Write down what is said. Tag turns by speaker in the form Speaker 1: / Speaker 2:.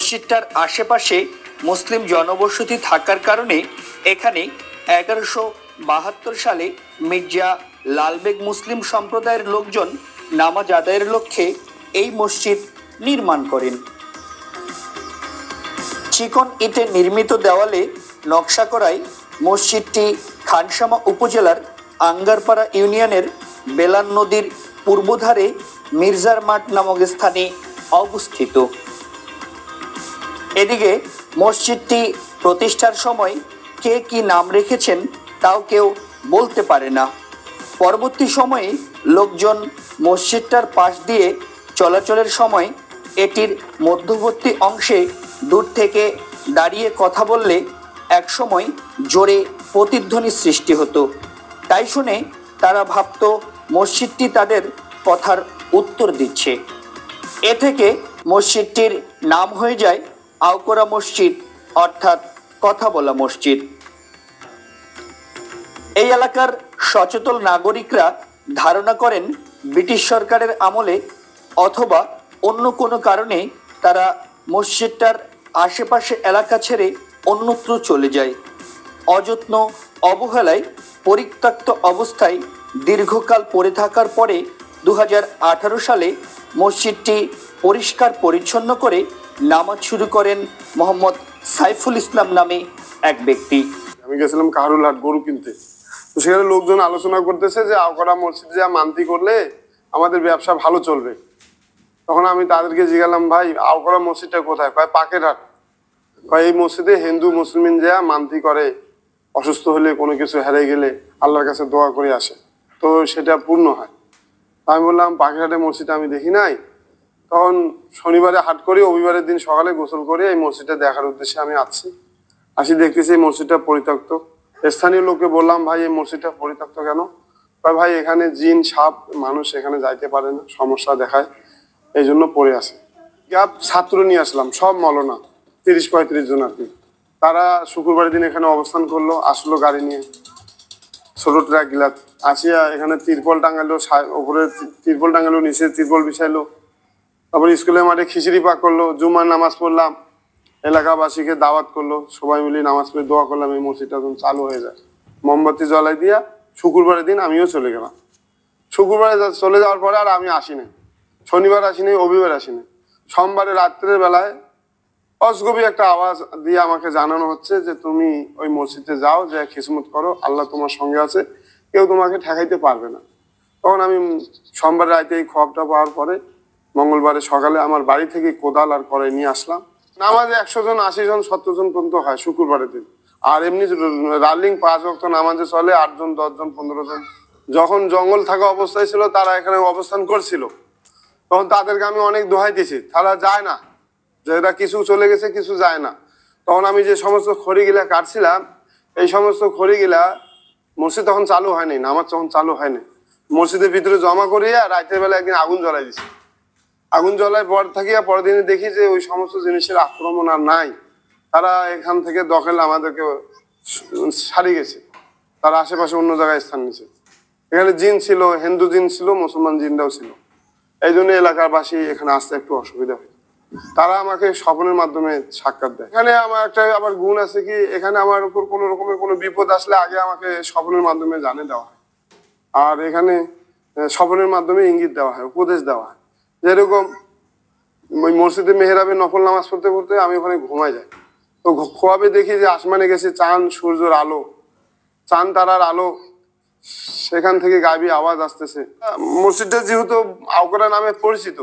Speaker 1: মসজিদটার আশেপাশে মুসলিম জনবসতি থাকার কারণে এখানে 1172 সালে মির্জা লালবেগ মুসলিম সম্প্রদায়ের লোকজন নামাজ আদায়ের লক্ষ্যে এই মসজিদ নির্মাণ করেন। চিকন ইটে নির্মিত দেওয়ালে নকশা করায় মসজিদটি খানসামা উপজেলার আঙ্গারপাড়া ইউনিয়নের বেলান নদীর পূর্বধারে মির্জার মাঠ নামক স্থানে অবস্থিত। এদিকে মসজিদটি প্রতিষ্ঠার সময় কে কি নাম রেখেছেন তাও কেউ বলতে পারে না। পরবর্তী সময়ে লোকজন মসজিদটার পাশ দিয়ে চলাচলের সময় এটির মধ্যবর্তী অংশে দূর থেকে দাঁড়িয়ে কথা বললে একসময় জোরে প্রতিধ্বনি সৃষ্টি হতো। তাই শুনে তারা ভাবত মসজিদটি তাদের কথার উত্তর দিচ্ছে। এ থেকে মসজিদটির নাম হয়ে যায় আওকরা মসজিদ, অর্থাৎ কথা বলা মসজিদ। এই এলাকার সচেতন নাগরিকরা ধারণা করেন ব্রিটিশ সরকারের আমলে অথবা অন্য কোনো কারণে তারা মসজিদটার আশেপাশে এলাকা ছেড়ে অন্যত্র চলে যায়। অযত্ন অবহেলায় পরিত্যক্ত অবস্থায় দীর্ঘকাল পড়ে থাকার পরে 2018 সালে মসজিদটি পরিষ্কার পরিচ্ছন্ন করে নামাজ শুরু করেন মোহাম্মদ সাইফুল ইসলাম নামে এক ব্যক্তি।
Speaker 2: আমি গেছিলাম কাহারুলহাট গরু কিনতে, তো সেখানে লোকজন আলোচনা করতেছে যে আওকরা মসজিদে যা মানতি করলে আমাদের ব্যবসা ভালো চলবে। তখন আমি তাদেরকে জিজ্ঞাসলাম, ভাই আওকরা মসজিদটা কোথায়? কয় পাকেরহাট। কয় এই মসজিদে হিন্দু মুসলিম যা মানতি করে, অসুস্থ হলে কোনো কিছু হেরে গেলে আল্লাহর কাছে দোয়া করে আসে, তো সেটা পূর্ণ হয়। আমি বললাম পাকেরহাটের মসজিদটা আমি দেখি নাই। তখন শনিবারে হাট করি, রবিবারের দিন সকালে গোসল করে এই মসজিদটা দেখার উদ্দেশ্যে আমি আসি দেখতেছি এই মসজিদটা পরিত্যক্ত। স্থানীয় লোককে বললাম, ভাই এই মসজিদটা পরিত্যক্ত কেন? ভাই এখানে জিন সাপ মানুষ এখানে যাইতে পারে না, সমস্যা দেখায়, এই জন্য পড়ে আছে। ছাত্র নিয়ে আসলাম, সব মৌলানা 30-35 জন আর কি। তারা শুক্রবার দিন এখানে অবস্থান করলো, আসলো গাড়ি নিয়ে, ছোট ট্রাক গিলা আসিয়া এখানে তিরপল টাঙালো, উপরে তিরপল টাঙালো, নিচে তিরপল বিছাইলো। তারপর স্কুলের মাঠে খিচুড়ি পাক করলো, জুমার নামাজ পড়লাম, এলাকাবাসীকে দাওয়াত করলো, সবাই মিলে নামাজ পড়ে দোয়া করলাম এই মসজিদটা যখন চালু হয়ে যায়। মোমবাতি জ্বলাই দিয়া শুক্রবারের দিন আমিও চলে গেলাম। শুক্রবারে চলে যাওয়ার পরে আর আমি আসিনি, শনিবার আসিনি, রবিবার আসিনি। সোমবারে রাত্রের বেলায় অজগবি একটা আওয়াজ দিয়ে আমাকে জানানো হচ্ছে যে তুমি ওই মসজিদে যাও, যে খিসমত করো, আল্লাহ তোমার সঙ্গে আছে, কেউ তোমাকে ঠেকাইতে পারবে না। তখন আমি সোমবার রাতে এই খবরটা পাওয়ার পরে মঙ্গলবারে সকালে আমার বাড়ি থেকে কোদাল আর কড়াই নিয়ে আসলাম। নামাজে 100 জন 80 জন 70 জন পর্যন্ত হয় শুক্রবারের দিন। আর এমনি রানিং 5 ওয়াক্ত নামাজে চলে 8 জন 10 জন 15 জন। যখন জঙ্গল থাকা অবস্থায় ছিল তারা এখানে অবস্থান করছিল, তখন তাদেরকে আমি অনেক দোহাই দিয়েছি, তারা যায় না, যেটা কিছু চলে গেছে কিছু যায় না। তখন আমি যে সমস্ত খড়িগুলা কাটছিলাম, এই সমস্ত খড়িগুলা মসজিদ তখন চালু হয়নি, নামাজ তখন চালু হয়নি, মসজিদের ভিতরে জমা করিয়া রাতের বেলা একদিন আগুন জ্বলাই দিছি। আগুন জ্বলায় পর থাকিয়া পরের দিনে দেখি যে ওই সমস্ত জিনিসের আক্রমণ আর নাই। তারা এখান থেকে দখল আমাদেরকে সারিয়ে গেছে, তারা আশেপাশে অন্য জায়গায় স্থান নিয়েছে। এখানে জিন ছিল, হিন্দু জিন ছিল, মুসলমান জিনরাও ছিল। এই জন্য এলাকাবাসী এখানে আসতে একটু অসুবিধা হয়। তারা আমাকে স্বপ্নের মাধ্যমে সাক্ষাৎ দেয়। এখানে আমার একটা আবার গুণ আছে কি, এখানে আমার উপর কোনো রকমের কোনো বিপদ আসলে আগে আমাকে স্বপ্নের মাধ্যমে জানিয়ে দেওয়া হয়। আর এখানে স্বপ্নের মাধ্যমে ইঙ্গিত দেওয়া হয়, উপদেশ দেওয়া হয়। যেরকম ওই মসজিদে মেহরাবে নফল নামাজ পড়তে পড়তে আমি ওখানে ঘুমাই যাই, তো খোয়াবে দেখি যে আসমানে গেছে চাঁদ, সূর্যের আলো, চাঁদ তারার আলো, সেখান থেকে গায়েবী আওয়াজ আসতেছে। মসজিদটা যেহেতু আওকরা নামে পরিচিত,